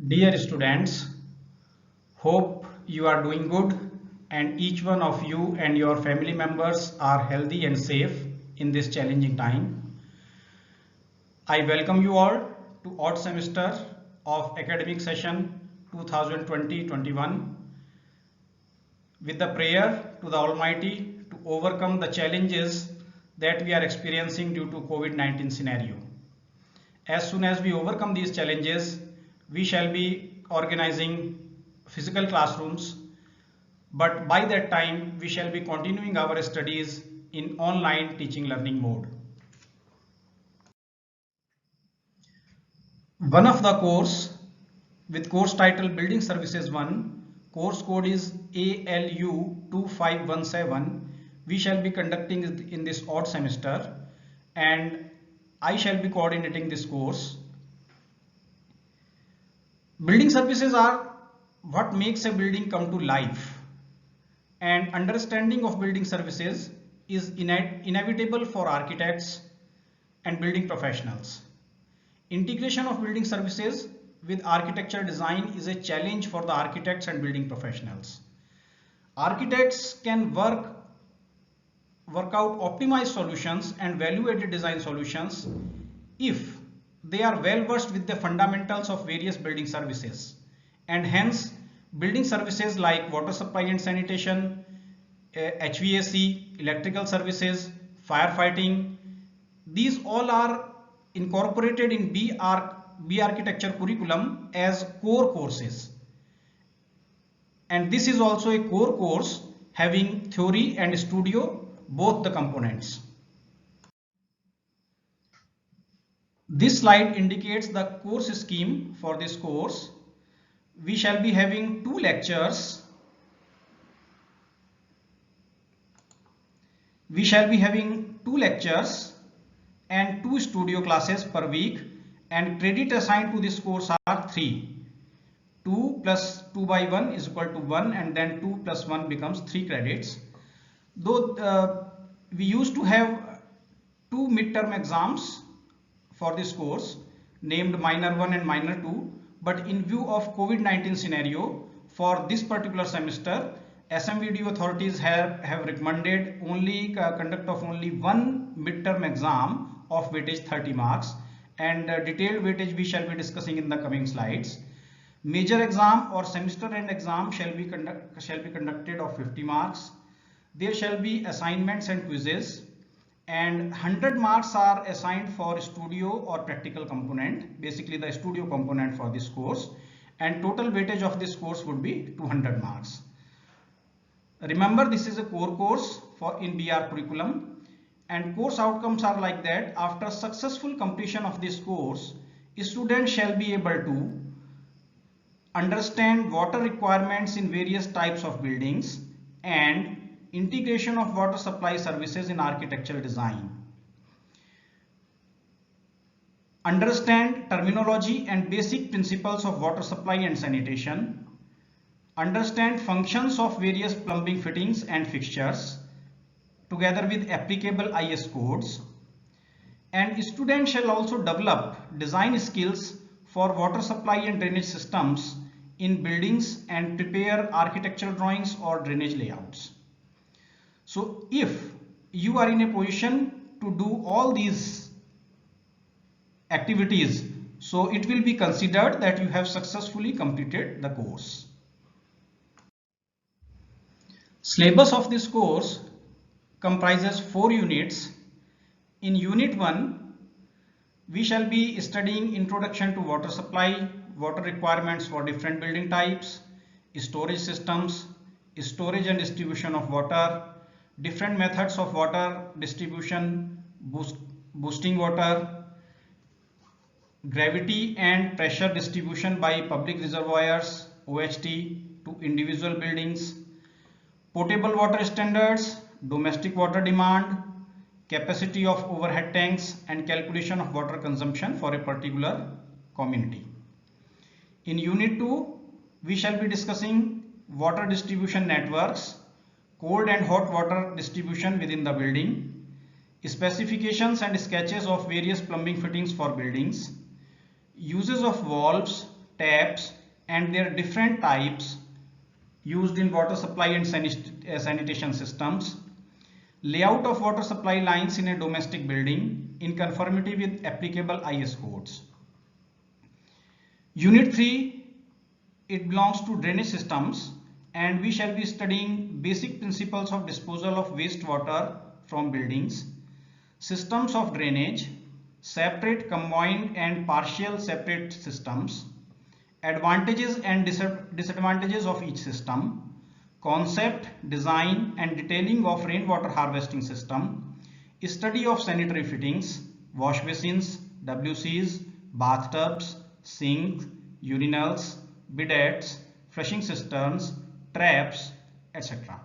Dear students, hope you are doing good and each one of you and your family members are healthy and safe in this challenging time. I welcome you all to odd semester of academic session 2020-21 with the prayer to the Almighty to overcome the challenges that we are experiencing due to COVID-19 scenario. As soon as we overcome these challenges, we shall be organizing physical classrooms, but by that time we shall be continuing our studies in online teaching learning mode. One of the course with course title Building Services 1, course code is ALU2517, we shall be conducting in this odd semester and I shall be coordinating this course. Building services are what makes a building come to life, and understanding of building services is inevitable for architects and building professionals. Integration of building services with architecture design is a challenge for the architects and building professionals. Architects can work out optimized solutions and value-added design solutions if they are well versed with the fundamentals of various building services, and hence building services like water supply and sanitation, HVAC, electrical services, firefighting, these all are incorporated in B architecture curriculum as core courses, and this is also a core course having theory and studio, both the components. This slide indicates the course scheme for this course. We shall be having two lectures. And two studio classes per week, and credit assigned to this course are 3. 2 plus 2 by 1 is equal to 1, and then 2 plus 1 becomes 3 credits. Though we used to have 2 midterm exams for this course named minor 1 and minor 2, but in view of COVID-19 scenario, for this particular semester SMVD authorities have recommended conduct of only one midterm exam of weightage 30 marks, and detailed weightage we shall be discussing in the coming slides. Major exam or semester end exam shall be conducted of 50 marks. There shall be assignments and quizzes, and 100 marks are assigned for studio or practical component, basically the studio component for this course, and total weightage of this course would be 200 marks. Remember, this is a core course in BR curriculum, and course outcomes are like that. After successful completion of this course, students shall be able to understand water requirements in various types of buildings and integration of water supply services in architectural design. Understand terminology and basic principles of water supply and sanitation. Understand functions of various plumbing fittings and fixtures together with applicable IS codes. And students shall also develop design skills for water supply and drainage systems in buildings and prepare architectural drawings or drainage layouts. So if you are in a position to do all these activities, so it will be considered that you have successfully completed the course. Syllabus of this course comprises 4 units. In unit 1, we shall be studying introduction to water supply, water requirements for different building types, storage systems, storage and distribution of water, different methods of water distribution, boosting water, gravity and pressure distribution by public reservoirs, OHT, to individual buildings, potable water standards, domestic water demand, capacity of overhead tanks, and calculation of water consumption for a particular community. In unit 2, we shall be discussing water distribution networks, cold and hot water distribution within the building, specifications and sketches of various plumbing fittings for buildings, uses of valves, taps and their different types used in water supply and sanitation systems, layout of water supply lines in a domestic building in conformity with applicable IS codes. Unit 3, it belongs to drainage systems, and we shall be studying basic principles of disposal of wastewater from buildings, systems of drainage, separate, combined and partial separate systems, advantages and disadvantages of each system, concept, design and detailing of rainwater harvesting system, study of sanitary fittings, wash basins, WCs, bathtubs, sinks, urinals, bidets, flushing cisterns, traps, etc.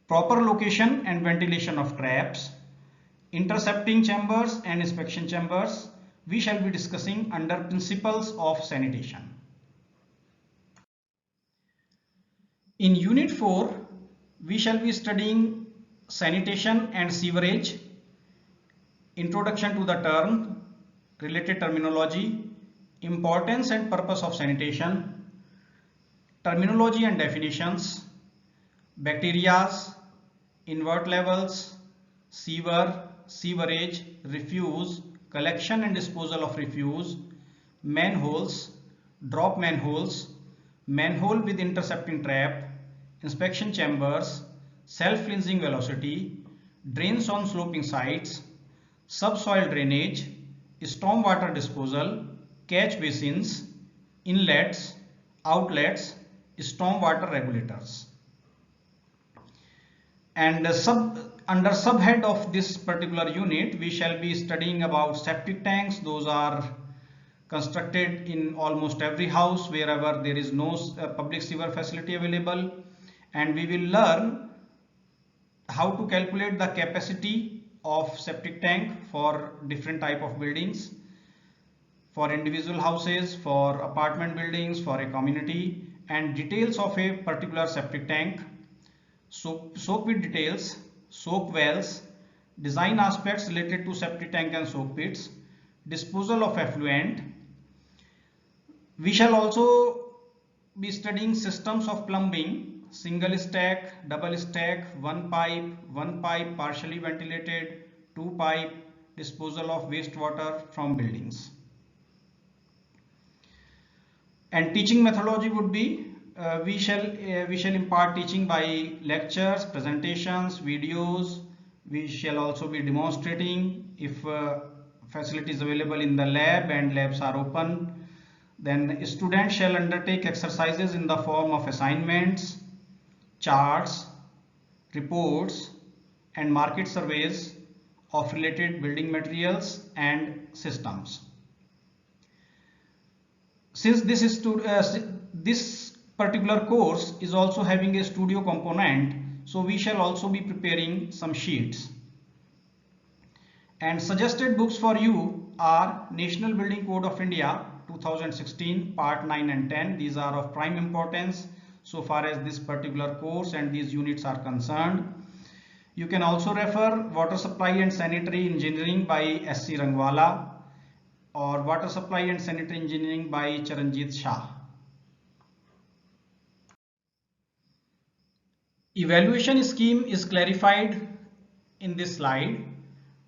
Proper location and ventilation of traps, intercepting chambers and inspection chambers, we shall be discussing under principles of sanitation. In Unit 4, we shall be studying sanitation and sewerage, introduction to the term, related terminology, importance and purpose of sanitation, terminology and definitions, bacterias, invert levels, sewer, sewerage, refuse, collection and disposal of refuse, manholes, drop manholes, manhole with intercepting trap, inspection chambers, self-cleansing velocity, drains on sloping sites, subsoil drainage, stormwater disposal, catch basins, inlets, outlets, stormwater regulators. And under subhead of this particular unit, we shall be studying about septic tanks. Those are constructed in almost every house wherever there is no public sewer facility available, and we will learn how to calculate the capacity of septic tank for different type of buildings, for individual houses, for apartment buildings, for a community, and details of a particular septic tank, soak pit details, soak wells, design aspects related to septic tank and soak pits, disposal of effluent. We shall also be studying systems of plumbing, single stack, double stack, one pipe partially ventilated, two pipe, disposal of wastewater from buildings. And teaching methodology would be we shall impart teaching by lectures, presentations, videos. We shall also be demonstrating if facilities available in the lab and labs are open. Then students shall undertake exercises in the form of assignments, charts, reports and market surveys of related building materials and systems. Since this particular course is also having a studio component, so we shall also be preparing some sheets. And suggested books for you are National Building Code of India 2016 part 9 and 10. These are of prime importance so far as this particular course and these units are concerned. You can also refer Water Supply and Sanitary Engineering by S.C. Rangwala or Water Supply and Sanitary Engineering by Charanjit Shah. Evaluation scheme is clarified in this slide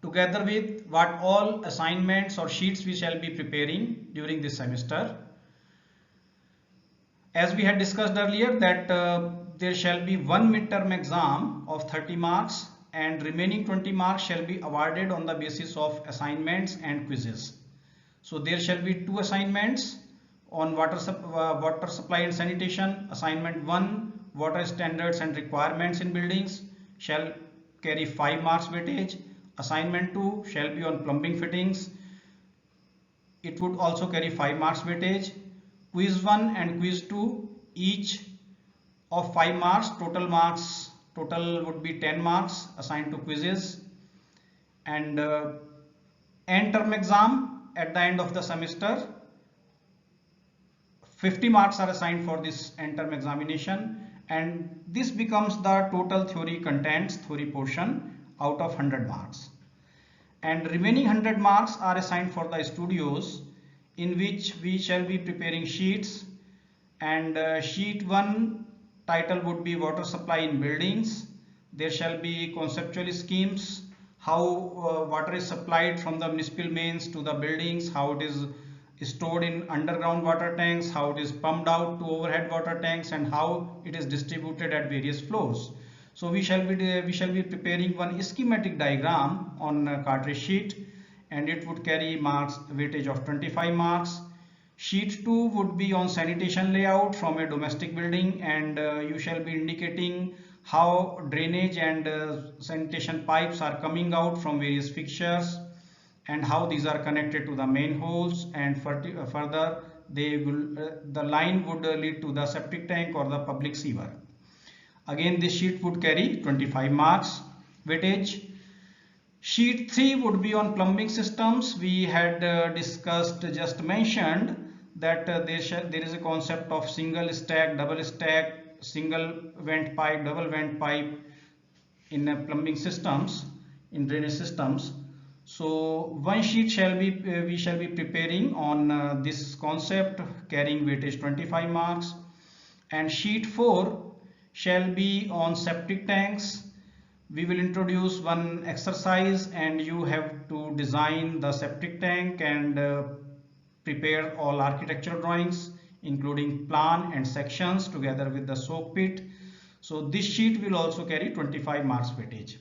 together with what all assignments or sheets we shall be preparing during this semester. As we had discussed earlier that there shall be one midterm exam of 30 marks and remaining 20 marks shall be awarded on the basis of assignments and quizzes. So there shall be two assignments on water supply and sanitation. Assignment 1, water standards and requirements in buildings, shall carry 5 marks weightage. Assignment 2 shall be on plumbing fittings. It would also carry 5 marks weightage. Quiz 1 and quiz 2 each of 5 marks. Total would be 10 marks assigned to quizzes. And end term exam at the end of the semester, 50 marks are assigned for this end term examination, and this becomes the total theory portion out of 100 marks. And remaining 100 marks are assigned for the studios in which we shall be preparing sheets, and sheet 1 title would be water supply in buildings. There shall be conceptual schemes, how water is supplied from the municipal mains to the buildings, how it is stored in underground water tanks, how it is pumped out to overhead water tanks, and how it is distributed at various floors. So we shall be preparing one schematic diagram on a cartridge sheet, and it would carry marks weightage of 25 marks. Sheet 2 would be on sanitation layout from a domestic building, and you shall be indicating how drainage and sanitation pipes are coming out from various fixtures and how these are connected to the main holes, and further the line would lead to the septic tank or the public sewer. Again, this sheet would carry 25 marks weightage. Sheet 3 would be on plumbing systems. We had just mentioned that there is a concept of single stack, double stack, single vent pipe, double vent pipe in plumbing systems, in drainage systems. So one sheet we shall be preparing on this concept, carrying weightage 25 marks, and sheet 4 shall be on septic tanks. We will introduce one exercise, and you have to design the septic tank and prepare all architectural drawings including plan and sections together with the soak pit. So this sheet will also carry 25 marks weightage.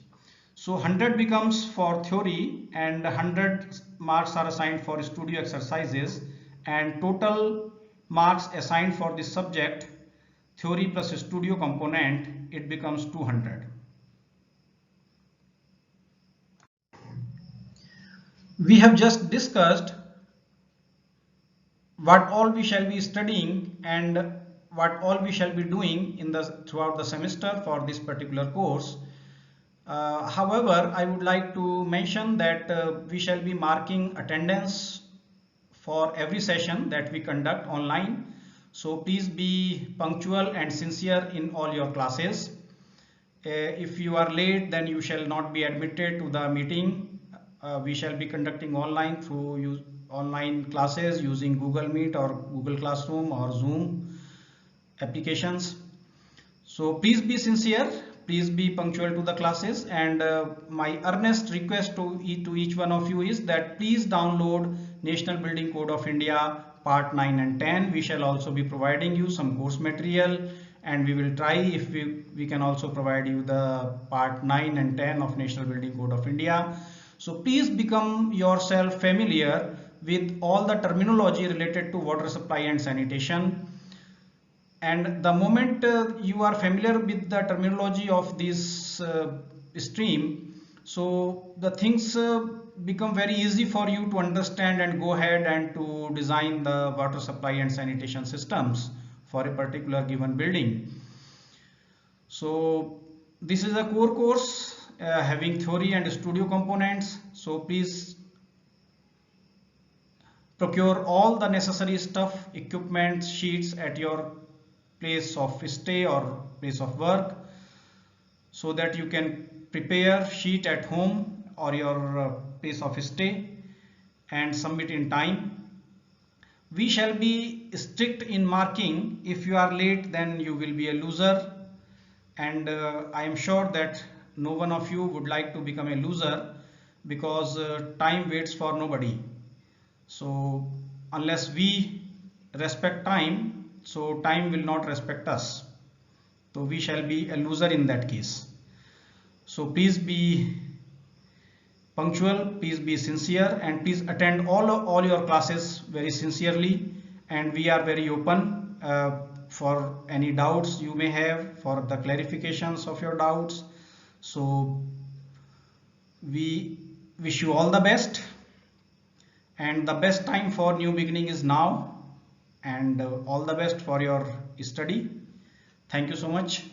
So 100 becomes for theory, and 100 marks are assigned for studio exercises, and total marks assigned for this subject, theory plus studio component, it becomes 200. We have just discussed what all we shall be studying and what all we shall be doing throughout the semester for this particular course. However, I would like to mention that we shall be marking attendance for every session that we conduct online. So please be punctual and sincere in all your classes. If you are late, then you shall not be admitted to the meeting. We shall be conducting online through online classes using Google Meet or Google Classroom or Zoom applications. So please be sincere, please be punctual to the classes, and my earnest request to each one of you is that please download National Building Code of India part 9 and 10. We shall also be providing you some course material, and we will try if we can also provide you the part 9 and 10 of National Building Code of India. So please become yourself familiar with all the terminology related to water supply and sanitation. And the moment you are familiar with the terminology of this stream, so the things become very easy for you to understand and go ahead and to design the water supply and sanitation systems for a particular given building. So this is a core course having theory and studio components. So please procure all the necessary stuff, equipment, sheets at your place of stay or place of work, so that you can prepare sheet at home or your place of stay and submit in time. We shall be strict in marking. If you are late, then you will be a loser, and I am sure that no one of you would like to become a loser, because time waits for nobody. So unless we respect time, so time will not respect us. So we shall be a loser in that case. So please be punctual, please be sincere, and please attend all your classes very sincerely, and we are very open for any doubts you may have, for the clarifications of your doubts. So we wish you all the best, and the best time for new beginning is now, and all the best for your study. Thank you so much.